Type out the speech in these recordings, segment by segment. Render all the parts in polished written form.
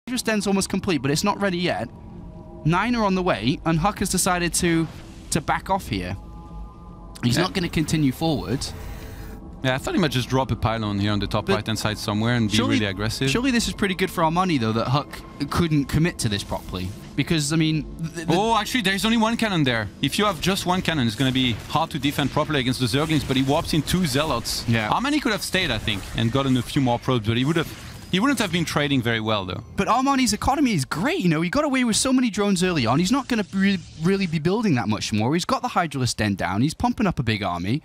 Hydra Den's almost complete, but it's not ready yet. 9 are on the way, and HuK has decided to back off here. He's not going to continue forward. Yeah, I thought he might just drop a pylon here on the top right-hand side somewhere and be really aggressive. Surely this is pretty good for Armani, though, that HuK couldn't commit to this properly. Because, I mean... Oh, actually, there's only one cannon there. If you have just one cannon, it's going to be hard to defend properly against the Zerglings, but he warps in 2 Zealots. Yeah. Armani could have stayed, I think, and gotten a few more probes, but he wouldn't have been trading very well, though. But Armani's economy is great, you know. He got away with so many drones early on. He's not going to really be building that much more. He's got the Hydralisk Den down. He's pumping up a big army.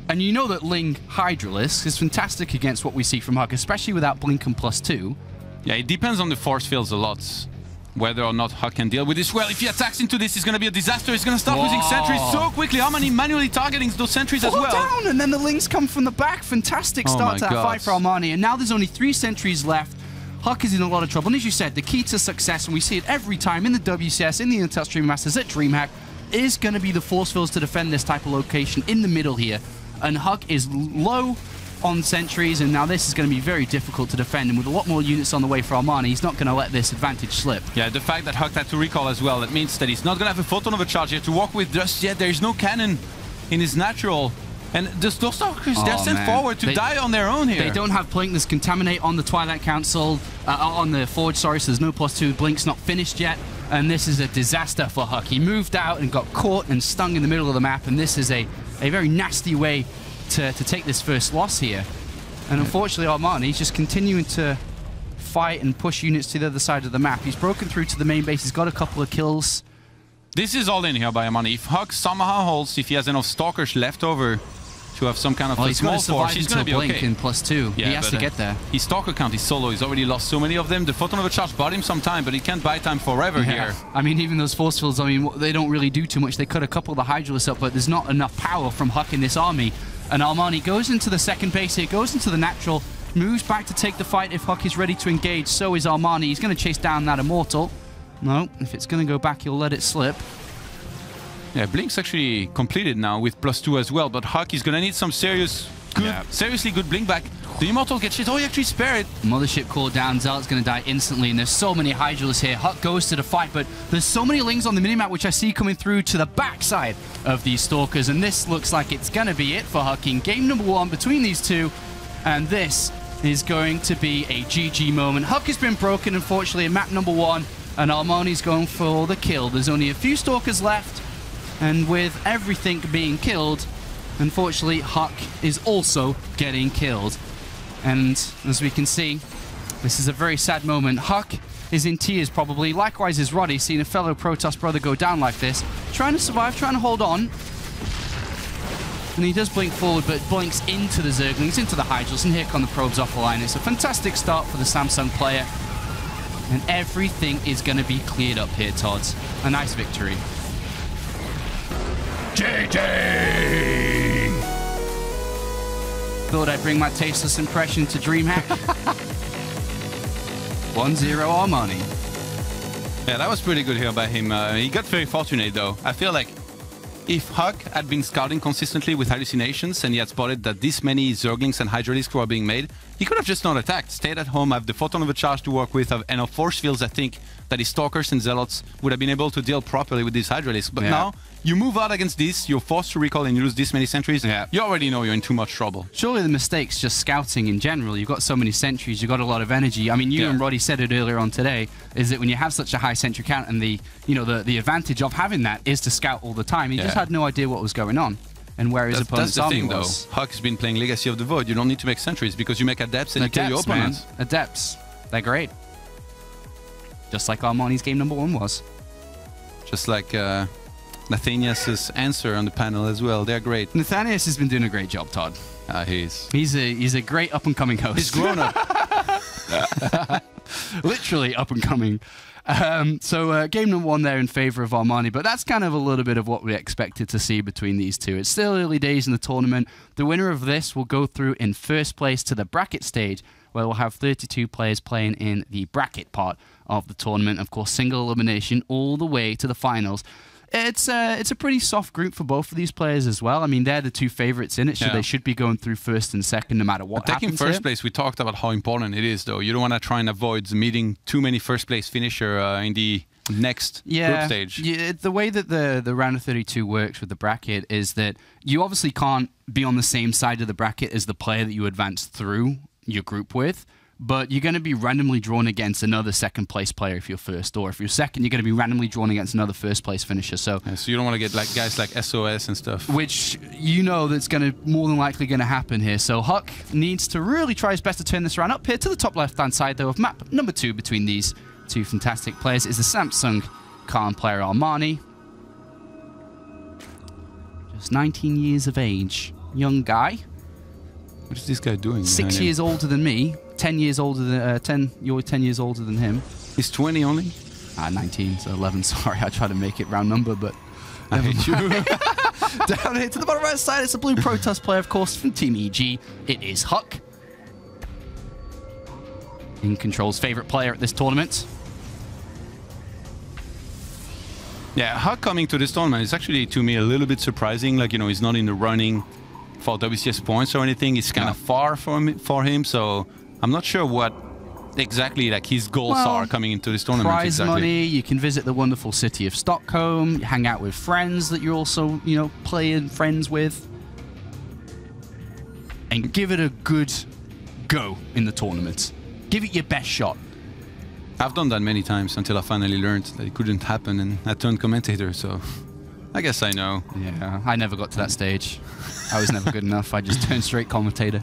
And you know that Ling Hydralisk is fantastic against what we see from HuK, especially without Blink and +2. Yeah, it depends on the force fields a lot, whether or not HuK can deal with this well. If he attacks into this, it's going to be a disaster. He's going to start losing sentries so quickly. Armani manually targeting those sentries as well. Down, and then the Lings come from the back. Fantastic start to that fight for Armani. And now there's only 3 sentries left. HuK is in a lot of trouble. And as you said, the key to success, and we see it every time in the WCS, in the Intel Stream Masters, at DreamHack, is going to be the force fields to defend this type of location in the middle here. And HuK is low on sentries, and now this is going to be very difficult to defend. And with a lot more units on the way for Armani, he's not going to let this advantage slip. Yeah, the fact that HuK had to recall as well, that means that he's not going to have a photon of a charge here to walk with just yet. There's no cannon in his natural. And those Stalkers, they're sent forward to die on their own here. They don't have Blink. There's Contaminate on the Twilight Council, on the Forge, sorry, so there's no +2. Blink's not finished yet. And this is a disaster for HuK. He moved out and got caught and stung in the middle of the map, and this is a very nasty way to take this first loss here. And unfortunately, Armani's just continuing to fight and push units to the other side of the map. He's broken through to the main base. He's got a couple of kills. This is all in here by Armani. If HuK somehow holds, if he has enough Stalkers left over to have some kind of a small force, he's going to be okay. In +2. Yeah, he has to get there. His Stalker count is solo. He's already lost so many of them. The Photon of a Charge bought him some time, but he can't buy time forever here. I mean, even those force fields, I mean, they don't really do too much. They cut a couple of the Hydralisks up, but there's not enough power from HuK in this army. And Armani goes into the second base here, goes into the natural, moves back to take the fight if HuK is ready to engage. So is Armani. He's going to chase down that Immortal. No, if it's going to go back, he'll let it slip. Yeah, Blink's actually completed now with +2 as well, but HuK is going to need some seriously good Blink back. The Immortal gets shit. Oh, he actually spared it. Mothership core down. Zealot's going to die instantly, and there's so many Hydralisks here. HuK goes to the fight, but there's so many Lings on the minimap, which I see coming through to the backside of these Stalkers, and this looks like it's going to be it for HuK in game number 1 between these two, and this is going to be a GG moment. HuK has been broken, unfortunately, in map number 1, and Armani's going for the kill. There's only a few Stalkers left, and with everything being killed, unfortunately, HuK is also getting killed. And as we can see, this is a very sad moment. HuK is in tears probably. Likewise is Roddy, seeing a fellow Protoss brother go down like this. Trying to survive, trying to hold on. And he does blink forward, but blinks into the Zerglings, into the Hydralisks, and here come the probes off the line. It's a fantastic start for the Samsung player. And everything is going to be cleared up here, Todd. A nice victory. GG! Thought I'd bring my tasteless impression to DreamHack. 1-0 Armani. Yeah, that was pretty good here by him. He got very fortunate, though. I feel like if HuK had been scouting consistently with hallucinations and he had spotted that this many Zerglings and Hydralisks were being made, he could have just not attacked, stayed at home, have the Photon of a Charge to work with, and of force fields, I think, that his Stalkers and Zealots would have been able to deal properly with these Hydralisks. But now, you move out against this, you're forced to recall and you lose this many sentries, you already know you're in too much trouble. Surely the mistake's just scouting in general. You've got so many sentries, you've got a lot of energy. I mean, you and Roddy said it earlier on today, is that when you have such a high sentry count and the advantage of having that is to scout all the time, he just had no idea what was going on and where his opponent's army was. That's the thing, though. HuK has been playing Legacy of the Void. You don't need to make sentries because you make adepts and you kill your opponents. Man. Adepts. They're great. Just like Armani's game number 1 was. Just like Nathanias' answer on the panel as well. They're great. Nathanias has been doing a great job, Todd. He's a great up-and-coming host. He's grown up. Literally up-and-coming. So game number 1 there in favor of Armani, but that's kind of a little bit of what we expected to see between these two. It's still early days in the tournament. The winner of this will go through in first place to the bracket stage, where we'll have 32 players playing in the bracket part of the tournament. Of course, single elimination all the way to the finals. It's a pretty soft group for both of these players as well. I mean, they're the two favorites in it, so they should be going through first and second no matter what happens. Taking first place, we talked about how important it is, though. You don't want to try and avoid meeting too many first place finisher in the next group stage. Yeah, the way that the round of 32 works with the bracket is that you obviously can't be on the same side of the bracket as the player that you advance through your group with. But you're going to be randomly drawn against another second-place player if you're first, or if you're second, you're going to be randomly drawn against another first-place finisher. So you don't want to get like guys like SOS and stuff. Which you know that's going to more than likely going to happen here. So HuK needs to really try his best to turn this around. Up here to the top left-hand side, though, of map number 2 between these two fantastic players is the Samsung Khan player Armani. Just 19 years of age, young guy. What is this guy doing? 6 years older than me. 10 years older than you're 10 years older than him. He's 20 only? 19, so 11. Sorry, I tried to make it round number, but I hate you. Down here to the bottom right side, it's a blue Protoss player, of course, from Team EG. It is HuK. In Control's favorite player at this tournament. Yeah, HuK coming to this tournament is actually, to me, a little bit surprising. Like, you know, he's not in the running for WCS points or anything. It's kind of far for him, so I'm not sure what exactly like his goals are coming into this tournament. Prize money, you can visit the wonderful city of Stockholm, hang out with friends that you're also, you know, playing friends with, and give it a good go in the tournament. Give it your best shot. I've done that many times until I finally learned that it couldn't happen, and I turned commentator, so I guess I know. Yeah, I never got to that stage. I was never good enough. I just turned straight commentator.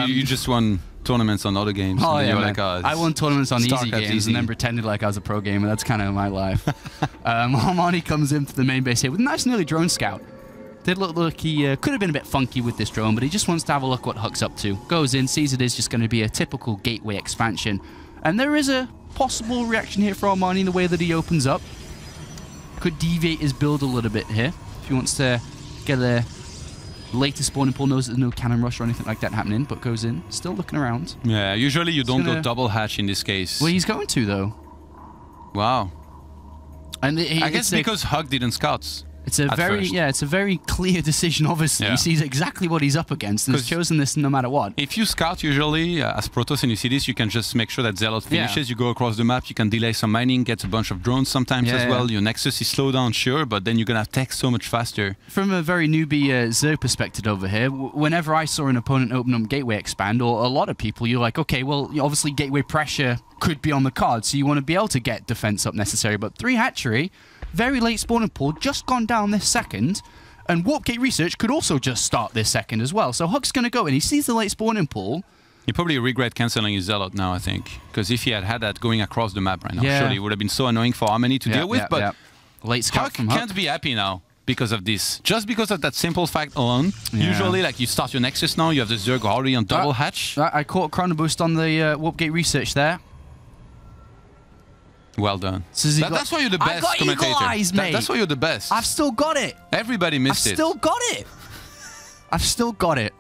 You just won tournaments on other games. Oh, yeah, like, I won tournaments on easy games and then pretended like I was a pro gamer. That's kind of my life. Armani comes into the main base here with a nice and early drone scout. Did look like he could have been a bit funky with this drone, but he just wants to have a look what HuK's up to. Goes in, sees it is just going to be a typical gateway expansion. And there is a possible reaction here for Armani in the way that he opens up. Could deviate his build a little bit here. If he wants to get a later spawning pool, knows there's no cannon rush or anything like that happening, but goes in, still looking around. Yeah, usually you don't go double hatch in this case. Well, he's going to, though. Wow. And I guess because HuK didn't scouts. It's a very clear decision, obviously. He sees exactly what he's up against and has chosen this no matter what. If you scout usually, as Protoss and you see this, you can just make sure that Zealot finishes. You go across the map, you can delay some mining, get a bunch of drones sometimes as well. Your Nexus is slowed down, sure, but then you're going to have tech so much faster. From a very newbie Zer perspective over here, whenever I saw an opponent open up Gateway Expand, or a lot of people, you're like, okay, well, obviously Gateway pressure could be on the card, so you want to be able to get defense up necessary, but 3 hatchery... Very late spawning pool, just gone down this second, and Warp Gate Research could also just start this second as well. So HuK's going to go in, he sees the late spawning pool. He probably regret cancelling his Zealot now, I think, because if he had that going across the map right now, surely it would have been so annoying for Armani to deal with, but late scout from HuK can't be happy now because of this. Just because of that simple fact alone. Usually, like, you start your Nexus now, you have the Zerg already on double hatch. I caught Chrono Boost on the Warp Gate Research there. Well done. So that's why you're the best commentator. Eagle eyes, mate. That's why you're the best. I've still got it. Everybody missed it. I've still got it. I've still got it.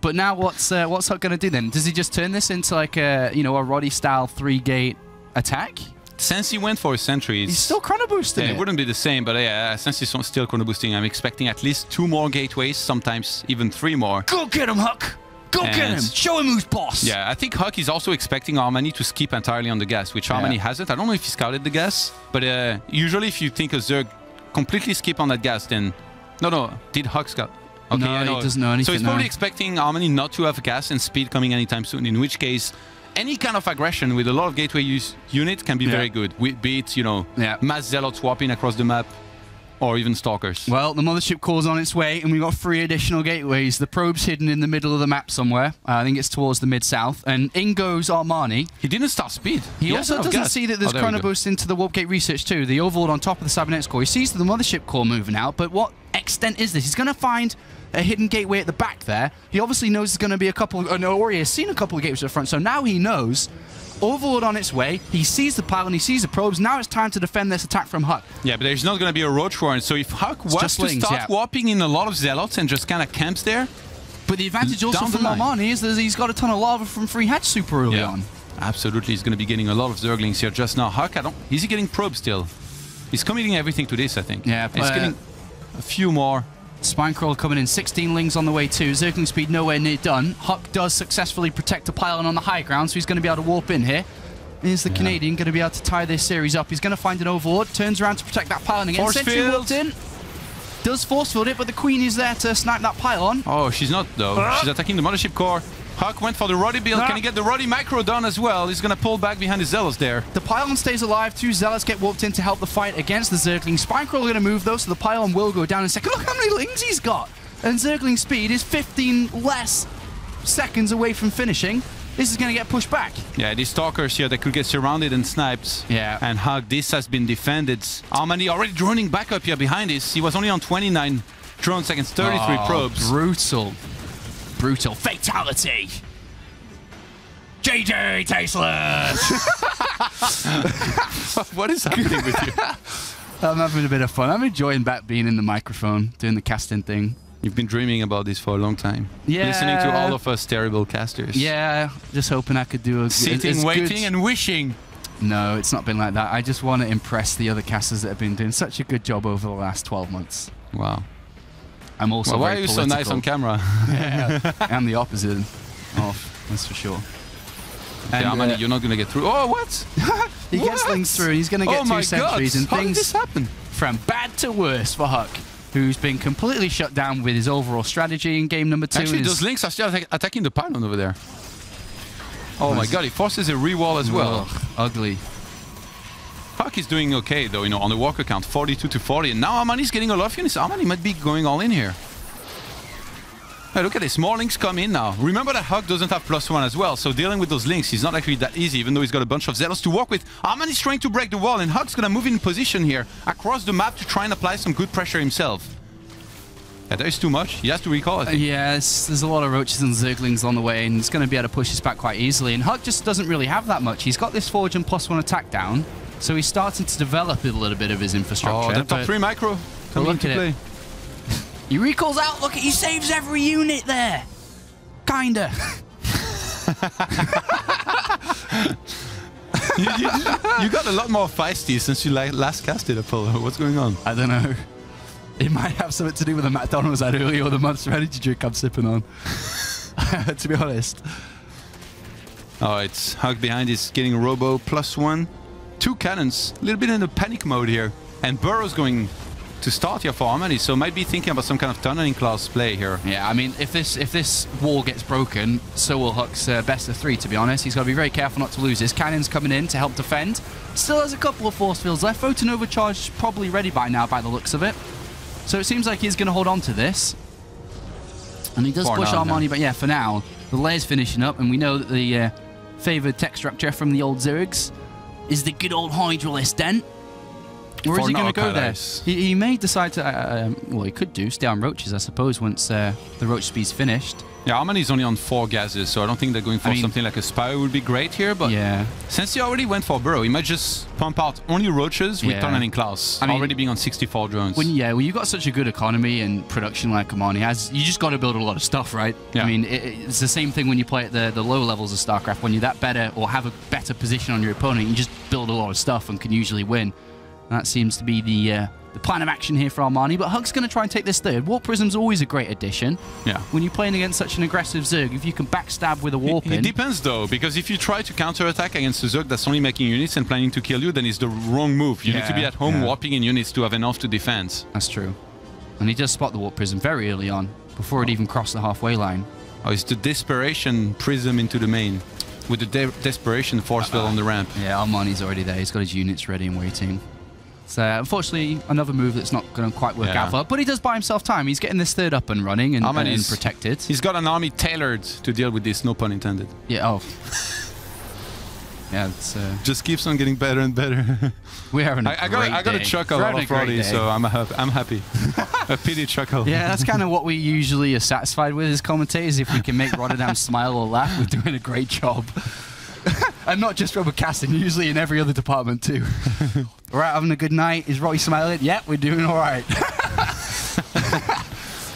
But now what's HuK going to do then? Does he just turn this into like a, you know, a Roddy style 3-gate attack? Since he went for his sentries, he's still chrono boosting. It wouldn't be the same, but yeah, since he's still chrono boosting, I'm expecting at least 2 more gateways, sometimes even 3 more. Go get him, HuK! Go get him! Show him who's boss! Yeah, I think HuK is also expecting Armani to skip entirely on the gas, which Armani hasn't. I don't know if he scouted the gas, but usually if you think a Zerg completely skip on that gas, then... No, did HuK scout? Okay, no, he doesn't know anything. So he's probably expecting Armani not to have gas and speed coming anytime soon, in which case... Any kind of aggression with a lot of gateway unit can be very good. Be it, you know, mass Zealot swapping across the map, or even Stalkers. Well, the Mothership call's on its way, and we've got 3 additional gateways. The probe's hidden in the middle of the map somewhere. I think it's towards the mid-south. And in goes Armani. He didn't start speed. He also doesn't see that there's chrono boost into the Warp Gate Research too. The Overlord on top of the Cybernetics core. He sees the Mothership core moving out, but what extent is this? He's going to find a hidden gateway at the back there. He obviously knows there's going to be a couple, or he has seen a couple of gateways at the front, so now he knows. Overlord on its way, he sees the pylon, he sees the probes, now it's time to defend this attack from HuK. Yeah, but there's not going to be a roach warrant, so if HuK was to start warping in a lot of Zealots and just kind of camps there... But the advantage also from Armani is that he's got a ton of lava from free hatch super early on. Absolutely, he's going to be getting a lot of Zerglings here just now. HuK, is he getting probes still? He's committing everything to this, I think. Yeah, he's getting a few more. Spinecrawler coming in, 16 Lings on the way too. Zergling speed nowhere near done. HuK does successfully protect a pylon on the high ground, so he's going to be able to warp in here. Is the Canadian going to be able to tie this series up? He's going to find an Overlord, turns around to protect that pylon again. Sentry walked in. Does force field it, but the Queen is there to snipe that pylon. Oh, she's not, though. She's attacking the Mothership Core. HuK went for the Roddy build. Can he get the Roddy Micro done as well? He's going to pull back behind the Zealots there. The pylon stays alive. 2 Zealots get warped in to help the fight against the Zergling. Spinecrawler going to move, though, so the pylon will go down in a second. Look how many Lings he's got. And Zergling speed is 15 less seconds away from finishing. This is going to get pushed back. Yeah, these Stalkers here, they could get surrounded and sniped. Yeah. And HuK, this has been defended. Armani already droning back up here behind this. He was only on 29 drones against 33 probes. Brutal. Brutal. Fatality. JJ Tasteless! What is happening with you? I'm having a bit of fun. I'm enjoying back being in the microphone, doing the casting thing. You've been dreaming about this for a long time. Yeah. Listening to all of us terrible casters. Yeah, just hoping I could do a sitting, waiting, and wishing. No, it's not been like that. I just want to impress the other casters that have been doing such a good job over the last 12 months. Wow. I'm also why very are you political. so nice on camera? Yeah, I'm the opposite of, that's for sure. Okay, Armani, you're not going to get through. Oh, what? He gets Lings through. He's going to get 2 sentries. And How things did this happen? From bad to worse for HuK, who's been completely shut down with his overall strategy in game number 2. Actually, those Lings are still attacking the pylon over there. Oh my god, he forces a re-wall as well. Ugh, ugly. HuK is doing okay, though, you know, on the walker count, 42 to 40. And now Armani's getting a lot of units. Armani might be going all in here. Hey, look at this. More Lings come in now. Remember that HuK doesn't have +1 as well, so dealing with those Lings is not actually that easy, even though he's got a bunch of Zealots to work with. Armani's trying to break the wall, and HuK's going to move in position here across the map to try and apply some good pressure himself. Yeah, that is too much. He has to recall, I think. Yeah, there's a lot of Roaches and Zerglings on the way, and he's going to be able to push this back quite easily. And HuK just doesn't really have that much. He's got this Forge and +1 attack down, so he's starting to develop a little bit of his infrastructure. Oh, the top 3 micro coming into play. He recalls out. Look, he saves every unit there. Kinda. you got a lot more feisty since you last casted Apollo. What's going on? I don't know. It might have something to do with the McDonald's I had earlier or the Monster Energy drink I'm sipping on. To be honest. Oh, it's HuK behind is getting Robo +1. 2 cannons. A little bit in a panic mode here. And Burrow's going to start here for Armani, so might be thinking about some kind of tunneling class play here. Yeah, I mean, if this wall gets broken, so will HuK's best of 3, to be honest. He's got to be very careful not to lose his cannons coming in to help defend. Still has a couple of force fields left. Photon Overcharge probably ready by now by the looks of it. So it seems like he's going to hold on to this. And he does push Armani, but yeah, for now, the layer's finishing up, and we know that the favoured tech structure from the old Zergs is the good old Hydralist Dent. Or is he going to go there? He may decide to, well, he could stay on Roaches, I suppose, once the Roach speed's finished. Yeah, Armani's only on 4 gases, so I don't think they're going for something like a Spire would be great here, but yeah. Since he already went for Burrow, he might just pump out only Roaches with tunneling class, already being on 64 drones. When you've got such a good economy and production like Armani has, you just got to build a lot of stuff, right? Yeah. I mean, it's the same thing when you play at the low levels of StarCraft. When you're that better or have a better position on your opponent, you just build a lot of stuff and can usually win. That seems to be the plan of action here for Armani, but HuK's going to try and take this third. Warp Prism's always a great addition. Yeah. When you're playing against such an aggressive Zerg, if you can backstab with a warp in... It depends, though, because if you try to counterattack against a Zerg that's only making units and planning to kill you, then it's the wrong move. You need to be at home warping in units to have enough to defend. That's true. And he does spot the Warp Prism very early on, before it even crossed the halfway line. Oh, it's the Desperation Prism into the main, with the Desperation force field on the ramp. Yeah, Armani's already there. He's got his units ready and waiting. So, unfortunately, another move that's not going to quite work out for. But he does buy himself time. He's getting this third up and running and protected. He's got an army tailored to deal with this, no pun intended. Yeah, oh. Yeah, it's... just keeps on getting better and better. We're having a great day. I got a chuckle out of Roddy, so I'm happy. A pity chuckle. Yeah, that's kind of what we usually are satisfied with as commentators. If we can make Rotterdam smile or laugh, we're doing a great job. And not just rubber casting, usually in every other department too. We're out having a good night. Is Roddy smiling? Yeah, we're doing all right.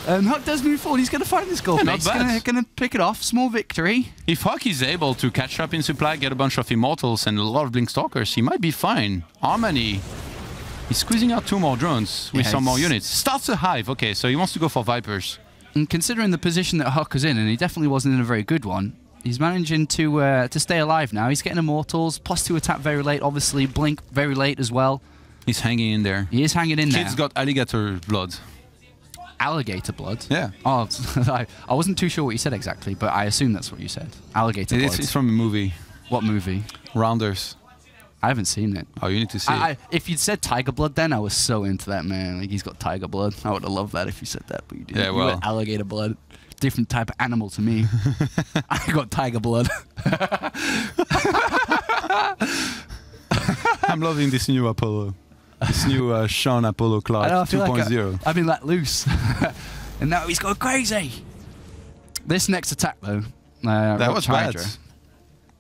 HuK does move forward. He's going to find this goal. He's going to pick it off. Small victory. If HuK is able to catch up in supply, get a bunch of Immortals and a lot of Blink Stalkers, he might be fine. Armani He's squeezing out 2 more drones with some more units. Starts a hive. Okay, so he wants to go for Vipers. And considering the position that HuK is in, and he definitely wasn't in a very good one, he's managing to stay alive now. He's getting Immortals, +2 attack very late, obviously. Blink very late as well. He's hanging in there. He is hanging in there. Kid's got alligator blood. Alligator blood? Yeah. Oh, I wasn't too sure what you said exactly, but I assume that's what you said. Alligator blood. It's from a movie. What movie? Rounders. I haven't seen it. Oh, you need to see it. If you'd said tiger blood then, I was so into that, man. Like, he's got tiger blood. I would have loved that if you said that, but you didn't. Yeah, well. You went alligator blood. Different type of animal to me. I got tiger blood. I'm loving this new Apollo. This new Sean Apollo Clark 2.0. Like I've been let loose. And now he's going crazy. This next attack, though. That was bad.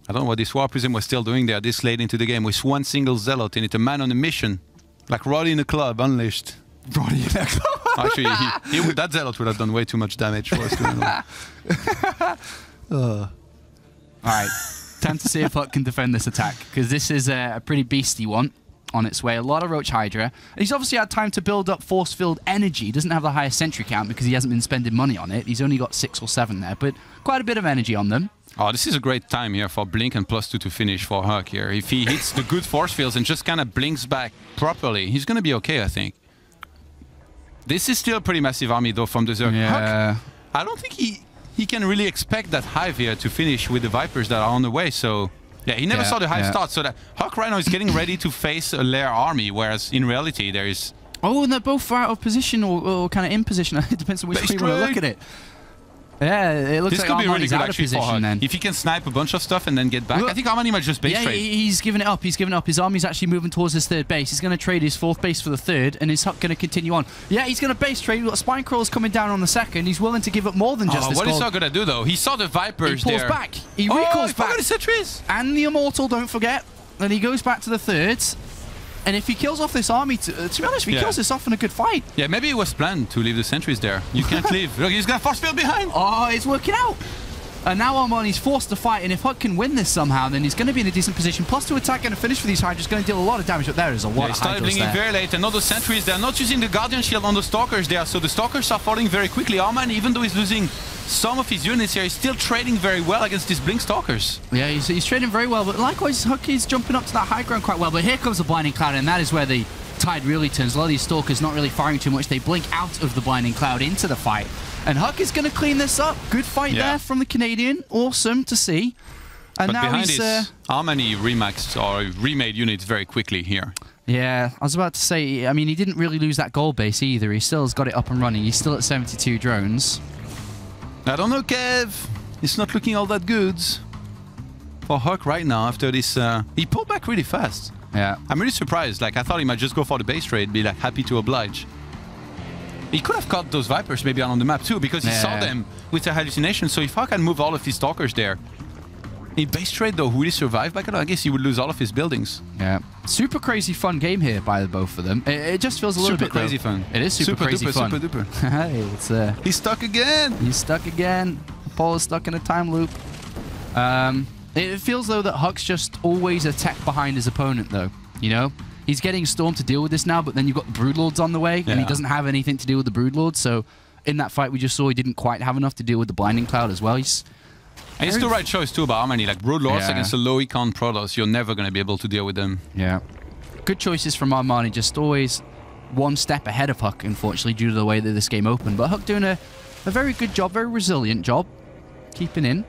I don't know what this War Prism was still doing there this late into the game with one single Zealot in it, a man on a mission. Like Roddy in a club, unleashed. Roddy in a club? Actually, that Zealot would have done way too much damage for us to Alright, time to see if HuK can defend this attack, because this is a pretty beastie one on its way. A lot of Roach Hydra. And he's obviously had time to build up force-filled energy. He doesn't have the highest sentry count because he hasn't been spending money on it. He's only got 6 or 7 there, but quite a bit of energy on them. Oh, this is a great time here for Blink and +2 to finish for HuK here. If he hits the good force fields and just kind of blinks back properly, he's going to be okay, I think. This is still a pretty massive army, though, from the Zerg. Yeah. HuK, I don't think he can really expect that hive here to finish with the Vipers that are on the way, so... Yeah, he never saw the hive start, so that HuK right now is getting ready to face a lair army, whereas in reality there is... Oh, and they're both out of position or kind of in position. It depends on which way you want to look at it. Yeah, it looks like Armani's out of position then. If he can snipe a bunch of stuff and then get back, I think Armani might just base trade. He's given it up. He's given up. His army's actually moving towards his 3rd base. He's going to trade his 4th base for the 3rd, and is HuK going to continue on? Yeah, he's going to base trade. We've got Spine Crawlers coming down on the 2nd. He's willing to give up more than just this What gold. is HuK going to do, though? He saw the Vipers there. He pulls back. He recalls back. The sentries. And the Immortal, don't forget. And he goes back to the 3rd. And if he kills off this army, to be honest, if he kills this off in a good fight. Yeah, maybe it was planned to leave the sentries there. You can't leave. Look, he's got force field behind. Oh, it's working out. And now Armani's forced to fight, and if HuK can win this somehow, then he's going to be in a decent position. +2 attack and a finish for these Hydras, going to deal a lot of damage, but there is a lot of Hydras there. He started blinking very late, and all the sentries, they're not using the Guardian Shield on the Stalkers there, so the Stalkers are falling very quickly. Armani, even though he's losing some of his units here, he's still trading very well against these Blink Stalkers. Yeah, he's trading very well, but likewise, HuK is jumping up to that high ground quite well, but here comes the Blinding Cloud, and that is where the tide really turns. A lot of these Stalkers not really firing too much. They blink out of the Blinding Cloud into the fight. And HuK is going to clean this up. Good fight there from the Canadian. Awesome to see. And but now behind he's... Armani remaxed or remade units very quickly here. Yeah, I was about to say, I mean, he didn't really lose that gold base either. He still has got it up and running. He's still at 72 drones. I don't know, Kev. It's not looking all that good for HuK right now after this. He pulled back really fast. Yeah. I'm really surprised. Like, I thought he might just go for the base trade, be like happy to oblige. He could have caught those Vipers maybe on the map too, because he saw them with a hallucination. So if HuK can move all of his Stalkers there, in base trade though, would he survive back? I guess he would lose all of his buildings. Yeah. Super crazy fun game here by both of them. It just feels a little bit crazy fun. It is super crazy fun. Super duper. Hey, it's he's stuck again. He's stuck again. Paul is stuck in a time loop. It feels though that HuK's just always a tech behind his opponent though. You know? He's getting Storm to deal with this now, but then you've got the Broodlords on the way, and he doesn't have anything to do with the Broodlords, so in that fight we just saw he didn't quite have enough to deal with the Blinding Cloud as well. And it's the right choice too about Armani. Like Broodlords against the low econ Protoss, you're never going to be able to deal with them. Yeah. Good choices from Armani, just always one step ahead of HuK, unfortunately, due to the way that this game opened. But HuK doing a very good job, very resilient job, keeping in.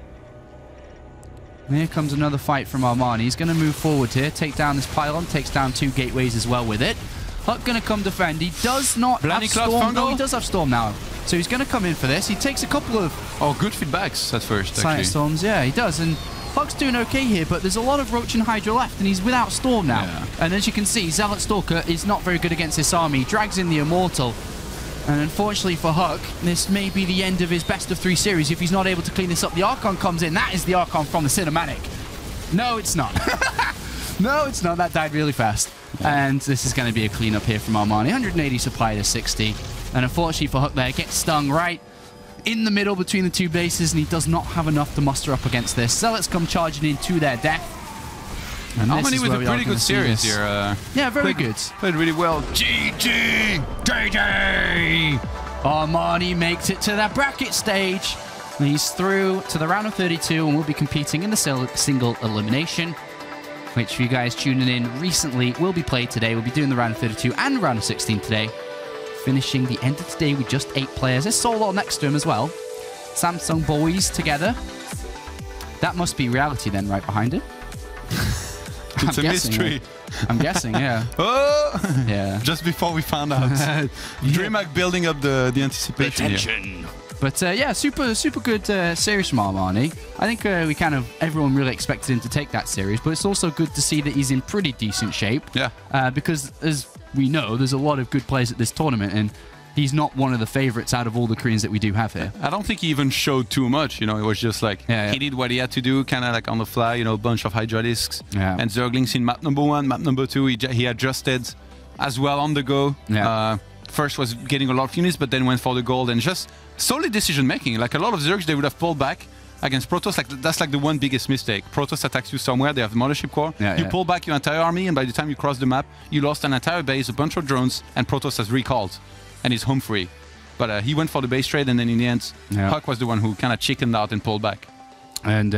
And here comes another fight from Armani. He's going to move forward here, take down this pylon, takes down 2 gateways as well with it. HuK going to come defend. He does not have Storm. No, he does have Storm now. So he's going to come in for this. He takes a couple of... Oh, good feedbacks at first, actually. Storms, yeah, he does. And HuK's doing okay here, but there's a lot of Roach and Hydra left, and he's without Storm now. Yeah. And as you can see, Zealot Stalker is not very good against this army. He drags in the Immortal. And unfortunately for HuK, this may be the end of his best of 3 series if he's not able to clean this up. The Archon comes in. That is the Archon from the cinematic. No, it's not. No, it's not. That died really fast. And this is going to be a cleanup here from Armani. 180 supply to 60. And unfortunately for HuK there, gets stung right in the middle between the 2 bases, and he does not have enough to muster up against this. Zealots come charging in to their death. Armani with a pretty good series here. Yeah, very good. Played really well. GG! JJ! Armani makes it to that bracket stage. He's through to the round of 32 and will be competing in the single elimination, which for you guys tuning in recently will be played today. We'll be doing the round of 32 and round of 16 today. Finishing the end of today with just 8 players. There's Solo next to him as well. Samsung boys together. That must be reality then, right behind it. It's a mystery. I'm guessing, yeah. Oh! Yeah. Just before we found out. DreamHack building up the anticipation here. But yeah, super good series from Armani. I think everyone really expected him to take that series, but it's also good to see that he's in pretty decent shape. Yeah. Because as we know, there's a lot of good players at this tournament, and he's not one of the favorites out of all the Koreans that we do have here. I don't think he even showed too much, It was just like, he did what he had to do, kind of like on the fly, a bunch of Hydra discs. Yeah. And Zerglings in map number 1, map number 2, he adjusted as well on the go. Yeah. First was getting a lot of units, but then went for the gold and just solid decision making. Like a lot of Zergs, they would have pulled back against Protoss. Like that's like the one biggest mistake. Protoss attacks you somewhere, they have the Mothership Core. You pull back your entire army, and by the time you cross the map, you lost an entire base, a bunch of drones, and Protoss has recalled and is home free. But he went for the base trade, and then in the end, HuK was the one who kind of chickened out and pulled back. And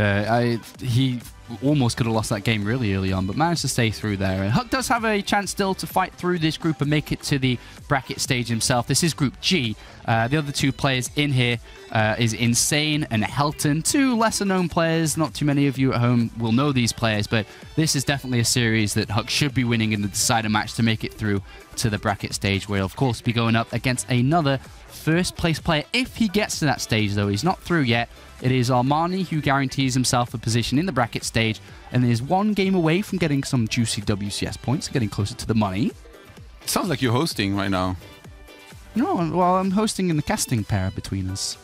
he almost could have lost that game really early on, but managed to stay through there. And HuK does have a chance still to fight through this group and make it to the bracket stage himself. This is Group G. The other 2 players in here is Insane and Helton. 2 lesser-known players. Not too many of you at home will know these players, but this is definitely a series that HuK should be winning in the decider match to make it through to the bracket stage, where he'll, of course, be going up against another first-place player. If he gets to that stage, though, he's not through yet. It is Armani who guarantees himself a position in the bracket stage, and is 1 game away from getting some juicy WCS points, getting closer to the money. Sounds like you're hosting right now. No, well, I'm hosting in the casting pair between us.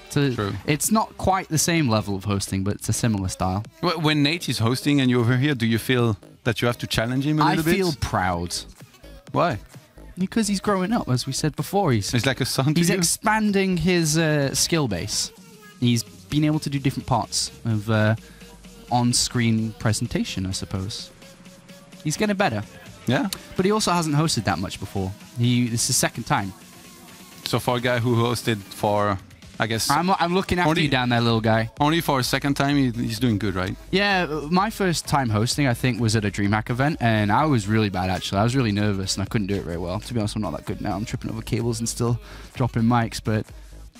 So True. It's not quite the same level of hosting, but it's a similar style. When Nate is hosting and you're over here, do you feel that you have to challenge him a little bit? I feel proud. Why? Because he's growing up, as we said before. He's like a son to you? He's expanding his skill base. He's been able to do different parts of on-screen presentation, I suppose. He's getting better. Yeah. But he also hasn't hosted that much before. This is his 2nd time. So for a guy who hosted for, I guess... I'm looking after you down there, little guy. Only for a 2nd time, he's doing good, right? Yeah, my first time hosting, I think, was at a DreamHack event, and I was really bad, actually. I was really nervous, and I couldn't do it very well. To be honest, I'm not that good now. I'm tripping over cables and still dropping mics, but...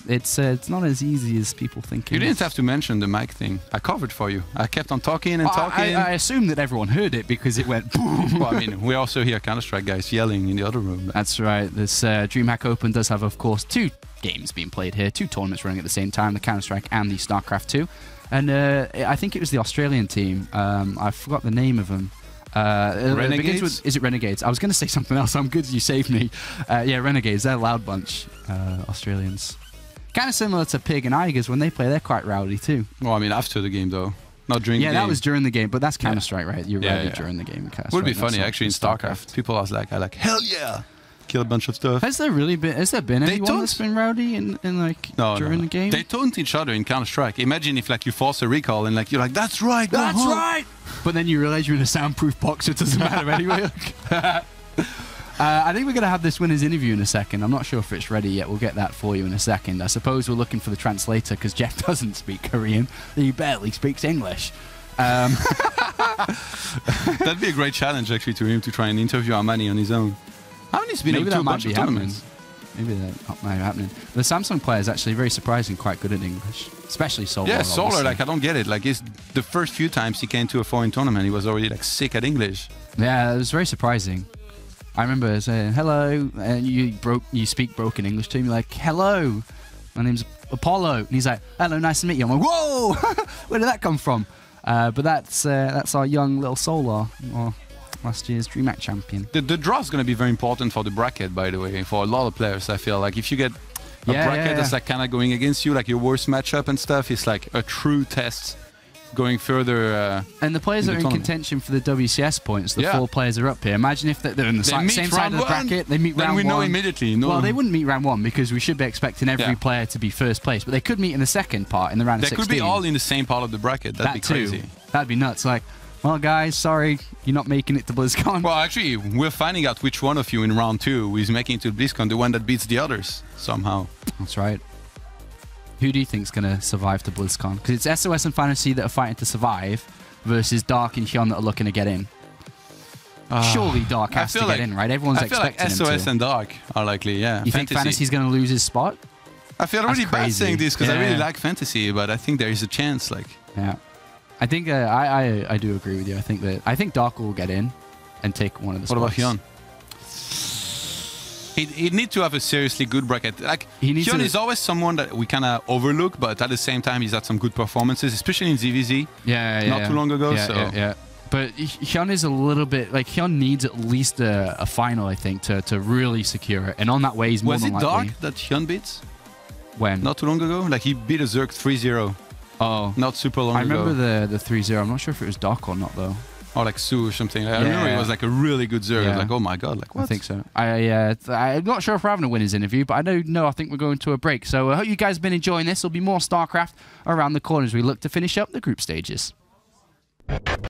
It's not as easy as people think. You didn't have to mention the mic thing. I covered for you. I kept on talking and talking. I assume that everyone heard it because it went boom. Well, I mean, we also hear Counter-Strike guys yelling in the other room. That's right. This DreamHack Open does have, of course, 2 games being played here, 2 tournaments running at the same time, the Counter-Strike and the StarCraft 2. And I think it was the Australian team. I forgot the name of them. Renegades? Is it Renegades? I was going to say something else. I'm good you saved me. Yeah, Renegades. They're a loud bunch, Australians. Kind of similar to Pig and Igers when they play. They're quite rowdy too. Well, I mean, after the game, though. Not during the game. Yeah, that was during the game, but that's Counter-Strike, right? You're rowdy during the game. Would be funny, actually, in StarCraft. People are like, hell yeah! Kill a bunch of stuff. Has there been anyone that's been rowdy in during the game? They taunt each other in Counter-Strike. Imagine if you force a recall and you're like, that's right, that's right! But then you realize you're in a soundproof box, so it doesn't matter anyway. I think we're going to have this winner's interview in a second. I'm not sure if it's ready yet. We'll get that for you in a second. I suppose we're looking for the translator because Jeff doesn't speak Korean. He barely speaks English. That'd be a great challenge, actually, to him to try and interview Armani on his own. Armani's been able to a bunch of tournaments. Maybe that might be happening. The Samsung player is actually very surprising, quite good at English, especially Solar. Yeah, Solar, I don't get it. The first few times he came to a foreign tournament, he was already sick at English. Yeah, it was very surprising. I remember saying hello, and you speak broken English to him. You're like, hello, my name's Apollo, and he's like, hello, nice to meet you. I'm like, whoa, where did that come from? But that's our young little Solar, or last year's DreamHack champion. The draw is going to be very important for the bracket, by the way, for a lot of players. I feel like if you get a bracket that's kind of going against you, your worst matchup and stuff, it's like a true test. Going further, and the players that are in contention for the WCS points, the 4 players are up here. Imagine if they're in the same side of the bracket, they meet round 1. Then we know immediately. No. Well, they wouldn't meet round 1 because we should be expecting every player to be first place, but they could meet in the second part in the round of 16. They could be all in the same part of the bracket. That'd be crazy. That'd be nuts. Well, guys, sorry, you're not making it to BlizzCon. Well, actually, we're finding out which one of you in round 2 is making it to BlizzCon, the one that beats the others somehow. That's right. Who do you think's going to survive to BlizzCon? Because it's SOS and Fantasy that are fighting to survive versus Dark and Hyun that are looking to get in. Surely Dark has to get in, right? Everyone's expecting him to. I feel like SOS and Dark are likely, yeah. You think Fantasy's going to lose his spot? I feel really bad saying this because I really like Fantasy, but I think there is a chance. Like, yeah, I think I do agree with you. I think Dark will get in and take one of the spots. What about Hyun? He'd need to have a seriously good bracket. Like, Hyun is always someone that we kind of overlook, but at the same time, he's had some good performances, especially in ZVZ. Not too long ago. Yeah. But Hyun is a little bit like Hyun needs at least a final, I think, to really secure it. And on that way, he's more than likely. Was it Dark that Hyun beats? When? Not too long ago? Like, he beat a Zerg 3-0. Oh. Not super long ago. I remember the 3-0. I'm not sure if it was Dark or not, though. Or like Su or something. I remember it was like a really good Zerg. I was like, oh my god, like what? I think so. I'm not sure if we're having a winners interview, but I think we're going to a break. So I hope you guys have been enjoying this. There'll be more StarCraft around the corner as we look to finish up the group stages.